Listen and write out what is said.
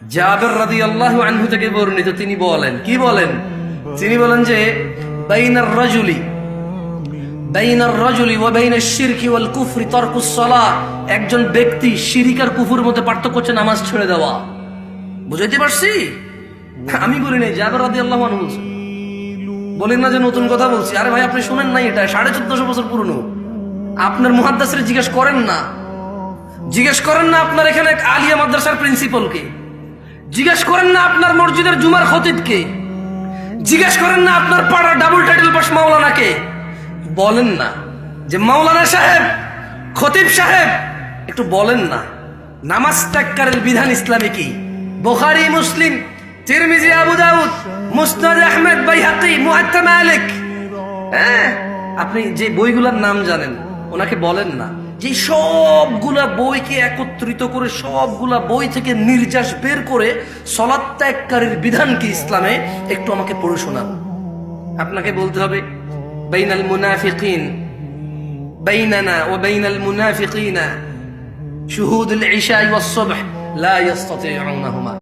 জাবের রাদিয়াল্লাহু আনহু থেকে বর্ণিত, তিনি বলেন, কি বলেন? তিনি বলেন যে বাইনার রাজুলি ওয়া বাইনাশ শিরকি ওয়াল কুফরি তারকুস সালাহ, একজন ব্যক্তি শিরিক আর কুফরের মধ্যে পার্থক্য হচ্ছে নামাজ ছেড়ে দেওয়া। বুঝাইতে পারছি? আমি বলি নাই, জাবের রাদিয়াল্লাহু আনহু বলছেন। বলেন না যে নতুন কথা বলছি। আরে ভাই, আপনি শুনেন নাই? এটা 1450 বছর পুরনো। আপনার মুহাদ্দিসরে জিজ্ঞেস করেন না, আপনার এখানে আলিয়া মাদ্রাসার প্রিন্সিপালকে, জিজ্ঞেস করেন না আপনার মসজিদের জুমার খতিবকে, জিজ্ঞেস করেন না আপনার পাড়ার ডাবল টাইটেল পাস মাওলানাকে। বলেন না যে মাওলানা সাহেব, খতিব সাহেব, একটু বলেন না নামাজ ত্যাগকারীর বিধান ইসলামে কি? বুখারী, মুসলিম, তিরমিজি, আবু দাউদ, মুসনাদ আহমদ, বাইহাকি, মুআত্তা মালিক। হ্যাঁ, আপনি যে বইগুলোর নাম জানেন ওনাকে বলেন না যে সবগুলা বইকে একত্রিত করে সবগুলা বই থেকে নির্যাস বের করে সালাত ত্যাগকারীর বিধান কি ইসলামে একটু আমাকে পড়ে শোনান। আপনাকে বলতে হবে বাইনাল মুনাফিকিন, বাইনানা ওয়া বাইনাল মুনাফিকিনা শুহুদুল ইশা ওয়াস সুবহ লা ইস্তাতিউনাহুমা।